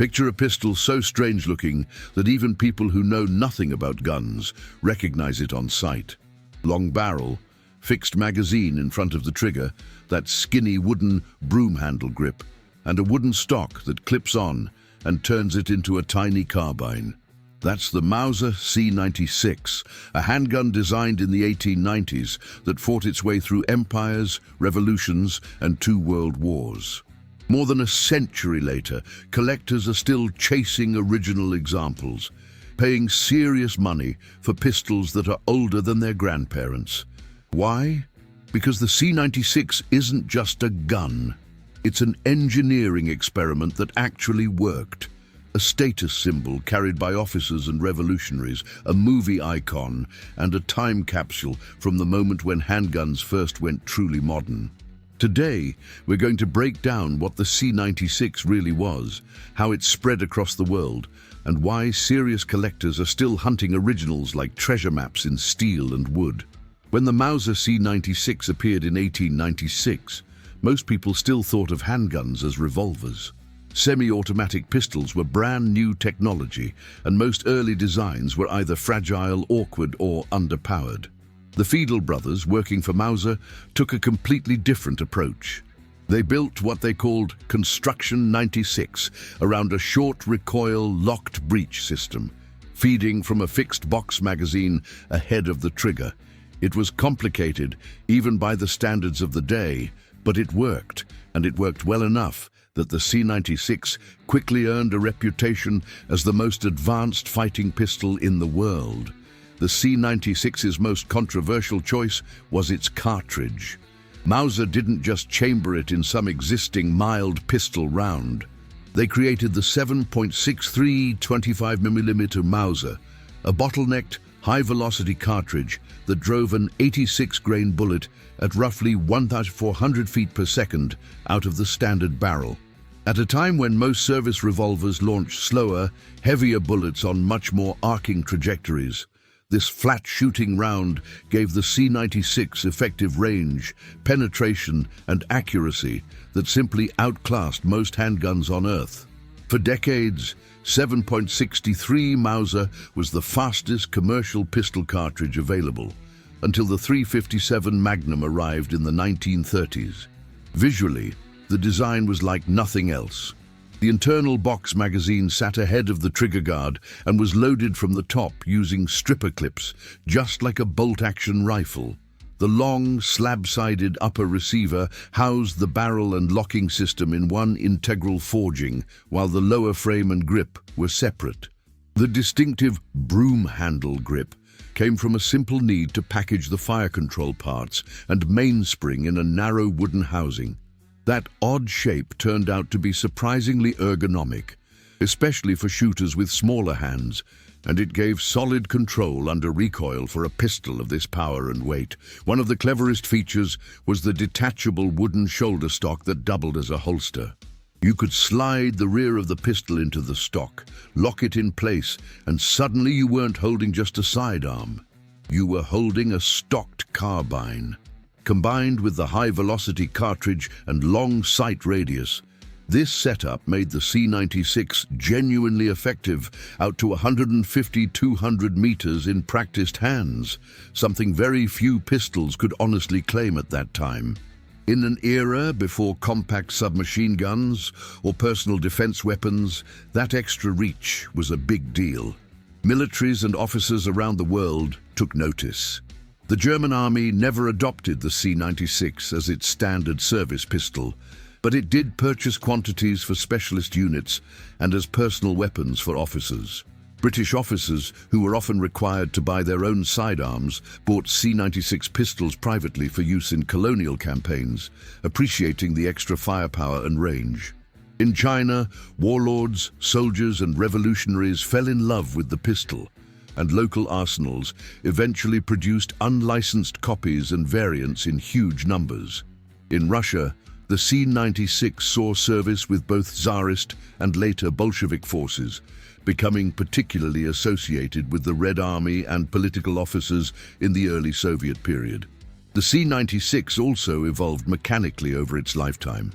Picture a pistol so strange-looking that even people who know nothing about guns recognize it on sight. Long barrel, fixed magazine in front of the trigger, that skinny wooden broom-handle grip, and a wooden stock that clips on and turns it into a tiny carbine. That's the Mauser C96, a handgun designed in the 1890s that fought its way through empires, revolutions, and 2 world wars. More than a century later, collectors are still chasing original examples, paying serious money for pistols that are older than their grandparents. Why? Because the C96 isn't just a gun. It's an engineering experiment that actually worked. A status symbol carried by officers and revolutionaries, a movie icon, and a time capsule from the moment when handguns first went truly modern. Today, we're going to break down what the C96 really was, how it spread across the world, and why serious collectors are still hunting originals like treasure maps in steel and wood. When the Mauser C96 appeared in 1896, most people still thought of handguns as revolvers. Semi-automatic pistols were brand new technology, and most early designs were either fragile, awkward, or underpowered. The Fiedel brothers, working for Mauser, took a completely different approach. They built what they called Construction 96 around a short recoil locked breech system, feeding from a fixed box magazine ahead of the trigger. It was complicated, even by the standards of the day, but it worked, and it worked well enough that the C96 quickly earned a reputation as the most advanced fighting pistol in the world. The C96's most controversial choice was its cartridge. Mauser didn't just chamber it in some existing mild pistol round. They created the 7.63 25mm Mauser, a bottlenecked, high-velocity cartridge that drove an 86-grain bullet at roughly 1,400 feet per second out of the standard barrel. At a time when most service revolvers launched slower, heavier bullets on much more arcing trajectories, this flat-shooting round gave the C96 effective range, penetration, and accuracy that simply outclassed most handguns on Earth. For decades, 7.63 Mauser was the fastest commercial pistol cartridge available, until the .357 Magnum arrived in the 1930s. Visually, the design was like nothing else. The internal box magazine sat ahead of the trigger guard and was loaded from the top using stripper clips, just like a bolt-action rifle. The long, slab-sided upper receiver housed the barrel and locking system in one integral forging, while the lower frame and grip were separate. The distinctive broom handle grip came from a simple need to package the fire control parts and mainspring in a narrow wooden housing. That odd shape turned out to be surprisingly ergonomic, especially for shooters with smaller hands, and it gave solid control under recoil for a pistol of this power and weight. One of the cleverest features was the detachable wooden shoulder stock that doubled as a holster. You could slide the rear of the pistol into the stock, lock it in place, and suddenly you weren't holding just a sidearm. You were holding a stocked carbine. Combined with the high-velocity cartridge and long sight radius, this setup made the C96 genuinely effective out to 150-200 meters in practiced hands, something very few pistols could honestly claim at that time. In an era before compact submachine guns or personal defense weapons, that extra reach was a big deal. Militaries and officers around the world took notice. The German army never adopted the C96 as its standard service pistol, but it did purchase quantities for specialist units and as personal weapons for officers. British officers, who were often required to buy their own sidearms, bought C96 pistols privately for use in colonial campaigns, appreciating the extra firepower and range. In China, warlords, soldiers, and revolutionaries fell in love with the pistol, and local arsenals eventually produced unlicensed copies and variants in huge numbers. In Russia, the C96 saw service with both Tsarist and later Bolshevik forces, becoming particularly associated with the Red Army and political officers in the early Soviet period. The C96 also evolved mechanically over its lifetime.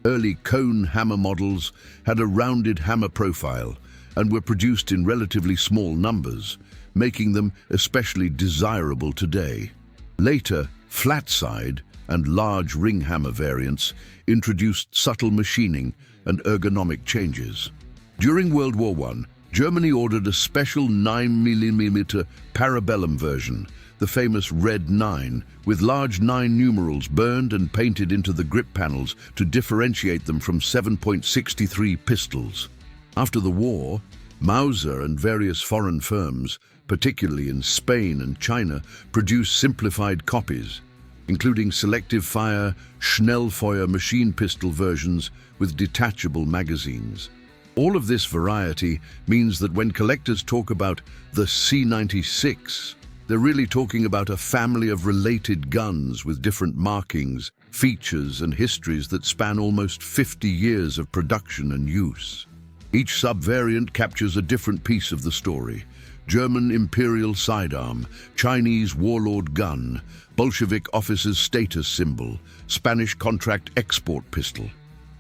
Early cone hammer models had a rounded hammer profile and were produced in relatively small numbers, making them especially desirable today. Later, flat-side and large ring hammer variants introduced subtle machining and ergonomic changes. During World War I, Germany ordered a special 9mm parabellum version, the famous Red 9, with large 9 numerals burned and painted into the grip panels to differentiate them from 7.63 pistols. After the war, Mauser and various foreign firms, particularly in Spain and China, produced simplified copies, including selective fire Schnellfeuer machine pistol versions with detachable magazines. All of this variety means that when collectors talk about the C96, they're really talking about a family of related guns with different markings, features, and histories that span almost 50 years of production and use. Each sub-variant captures a different piece of the story: German imperial sidearm, Chinese warlord gun, Bolshevik officer's status symbol, Spanish contract export pistol.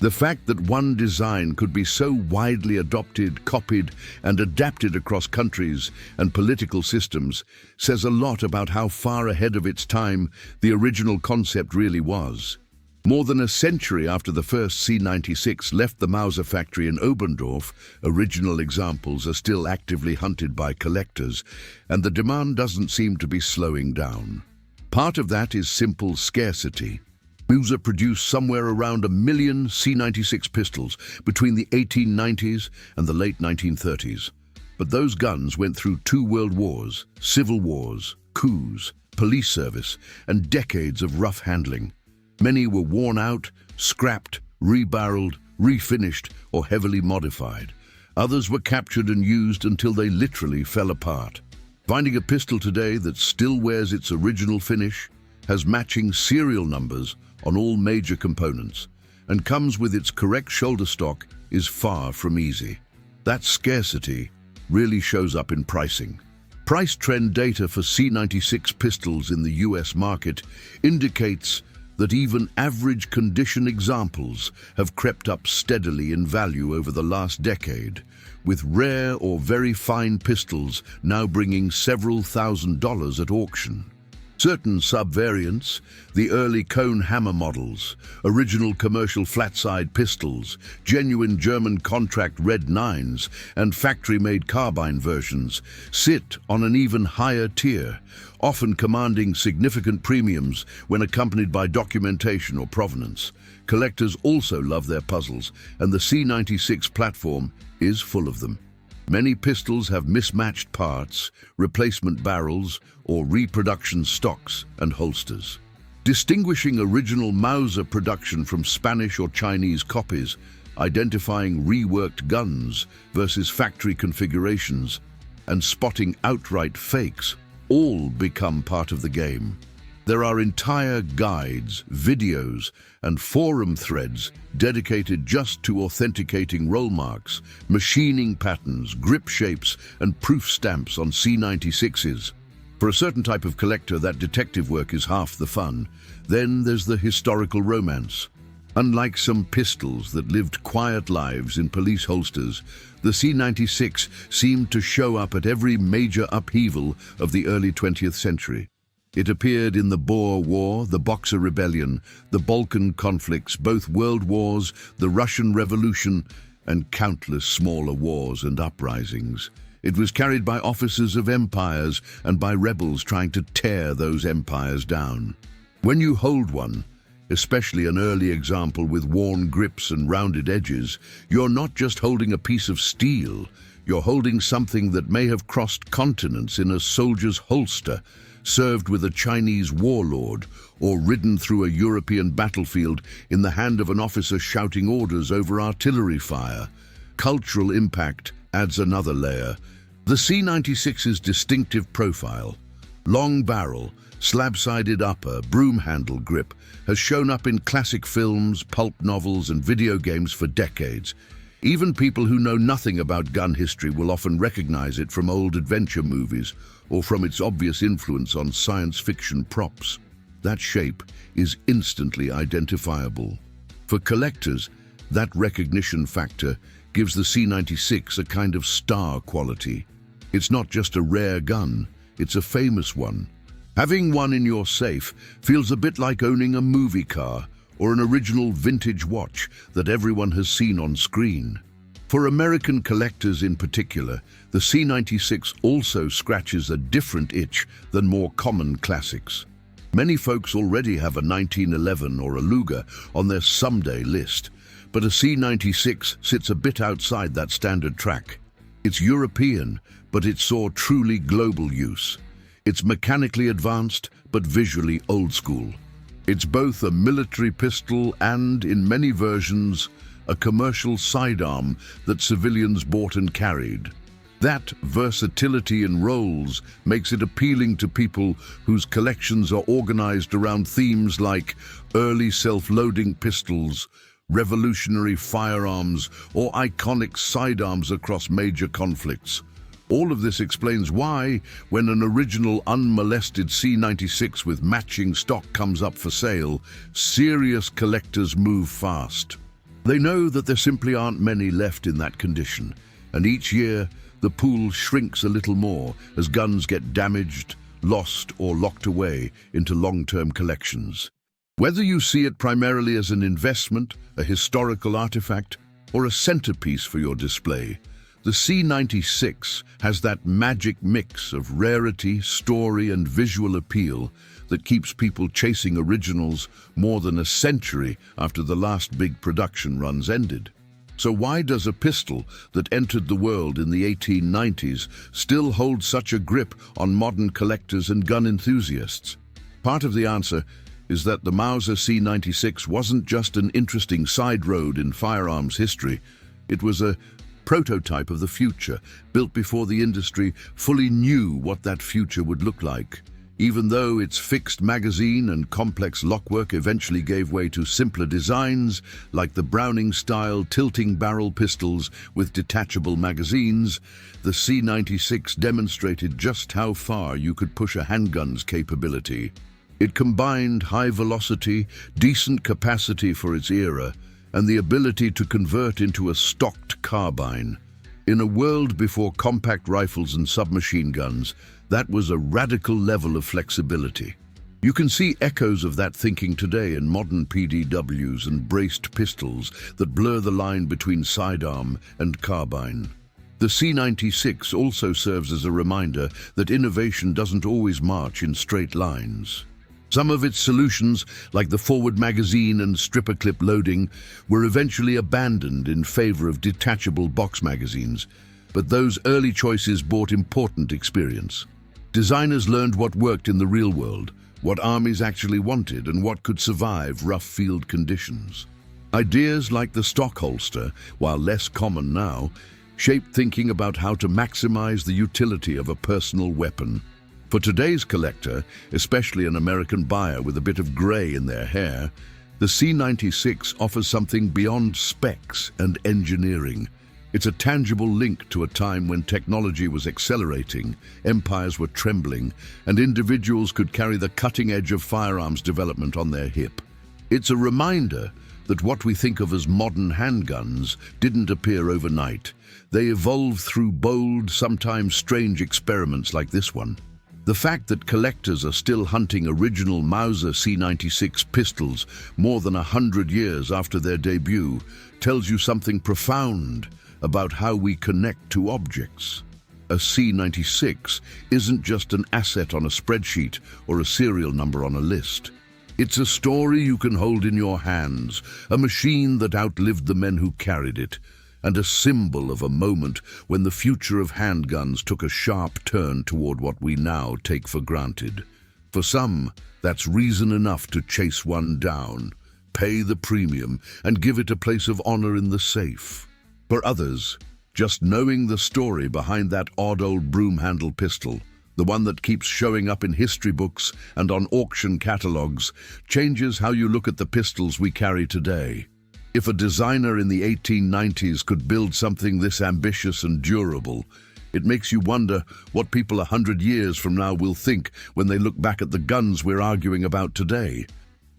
The fact that one design could be so widely adopted, copied, and adapted across countries and political systems says a lot about how far ahead of its time the original concept really was. More than a century after the first C96 left the Mauser factory in Oberndorf, original examples are still actively hunted by collectors, and the demand doesn't seem to be slowing down. Part of that is simple scarcity. Mauser produced somewhere around 1 million C96 pistols between the 1890s and the late 1930s. But those guns went through 2 world wars, civil wars, coups, police service, and decades of rough handling. Many were worn out, scrapped, rebarreled, refinished, or heavily modified. Others were captured and used until they literally fell apart. Finding a pistol today that still wears its original finish, has matching serial numbers on all major components, and comes with its correct shoulder stock is far from easy. That scarcity really shows up in pricing. Price trend data for C96 pistols in the US market indicates that even average condition examples have crept up steadily in value over the last decade, with rare or very fine pistols now bringing several $1,000s at auction. Certain sub-variants, the early cone hammer models, original commercial flat-side pistols, genuine German contract Red 9s, and factory-made carbine versions, sit on an even higher tier, often commanding significant premiums when accompanied by documentation or provenance. Collectors also love their puzzles, and the C96 platform is full of them. Many pistols have mismatched parts, replacement barrels, or reproduction stocks and holsters. Distinguishing original Mauser production from Spanish or Chinese copies, identifying reworked guns versus factory configurations, and spotting outright fakes all become part of the game. There are entire guides, videos, and forum threads dedicated just to authenticating roll marks, machining patterns, grip shapes, and proof stamps on C96s. For a certain type of collector, that detective work is half the fun. Then there's the historical romance. Unlike some pistols that lived quiet lives in police holsters, the C96 seemed to show up at every major upheaval of the early 20th century. It appeared in the Boer War, the Boxer Rebellion, the Balkan conflicts, both world wars, the Russian Revolution, and countless smaller wars and uprisings. It was carried by officers of empires and by rebels trying to tear those empires down. When you hold one, especially an early example with worn grips and rounded edges, you're not just holding a piece of steel, you're holding something that may have crossed continents in a soldier's holster, served with a Chinese warlord, or ridden through a European battlefield in the hand of an officer shouting orders over artillery fire. Cultural impact adds another layer. The C96's distinctive profile, long barrel, slab-sided upper, broomhandle grip, has shown up in classic films, pulp novels, and video games for decades. Even people who know nothing about gun history will often recognize it from old adventure movies or from its obvious influence on science fiction props. That shape is instantly identifiable. For collectors, that recognition factor gives the C96 a kind of star quality. It's not just a rare gun, it's a famous one. Having one in your safe feels a bit like owning a movie car or an original vintage watch that everyone has seen on screen. For American collectors in particular, the C96 also scratches a different itch than more common classics. Many folks already have a 1911 or a Luger on their someday list, but a C96 sits a bit outside that standard track. It's European, but it saw truly global use. It's mechanically advanced, but visually old school. It's both a military pistol and, in many versions, a commercial sidearm that civilians bought and carried. That versatility in roles makes it appealing to people whose collections are organized around themes like early self-loading pistols, revolutionary firearms, or iconic sidearms across major conflicts. All of this explains why, when an original unmolested C96 with matching stock comes up for sale, serious collectors move fast. They know that there simply aren't many left in that condition, and each year the pool shrinks a little more as guns get damaged, lost, or locked away into long-term collections. Whether you see it primarily as an investment, a historical artifact, or a centerpiece for your display, the C96 has that magic mix of rarity, story, and visual appeal that keeps people chasing originals more than a century after the last big production runs ended. So why does a pistol that entered the world in the 1890s still hold such a grip on modern collectors and gun enthusiasts? Part of the answer is that the Mauser C96 wasn't just an interesting side road in firearms history. It was a prototype of the future, built before the industry fully knew what that future would look like. Even though its fixed magazine and complex lockwork eventually gave way to simpler designs, like the Browning-style tilting barrel pistols with detachable magazines, the C96 demonstrated just how far you could push a handgun's capability. It combined high velocity, decent capacity for its era, and the ability to convert into a stocked carbine. In a world before compact rifles and submachine guns, that was a radical level of flexibility. You can see echoes of that thinking today in modern PDWs and braced pistols that blur the line between sidearm and carbine. The C96 also serves as a reminder that innovation doesn't always march in straight lines. Some of its solutions, like the forward magazine and stripper clip loading, were eventually abandoned in favor of detachable box magazines, but those early choices brought important experience. Designers learned what worked in the real world, what armies actually wanted, and what could survive rough field conditions. Ideas like the stock holster, while less common now, shaped thinking about how to maximize the utility of a personal weapon. For today's collector, especially an American buyer with a bit of gray in their hair, the C96 offers something beyond specs and engineering. It's a tangible link to a time when technology was accelerating, empires were trembling, and individuals could carry the cutting edge of firearms development on their hip. It's a reminder that what we think of as modern handguns didn't appear overnight. They evolved through bold, sometimes strange experiments like this one. The fact that collectors are still hunting original Mauser C96 pistols more than 100 years after their debut tells you something profound about how we connect to objects. A C96 isn't just an asset on a spreadsheet or a serial number on a list. It's a story you can hold in your hands, a machine that outlived the men who carried it, and a symbol of a moment when the future of handguns took a sharp turn toward what we now take for granted. For some, that's reason enough to chase one down, pay the premium, and give it a place of honor in the safe. For others, just knowing the story behind that odd old broom-handle pistol, the one that keeps showing up in history books and on auction catalogs, changes how you look at the pistols we carry today. If a designer in the 1890s could build something this ambitious and durable, it makes you wonder what people 100 years from now will think when they look back at the guns we're arguing about today.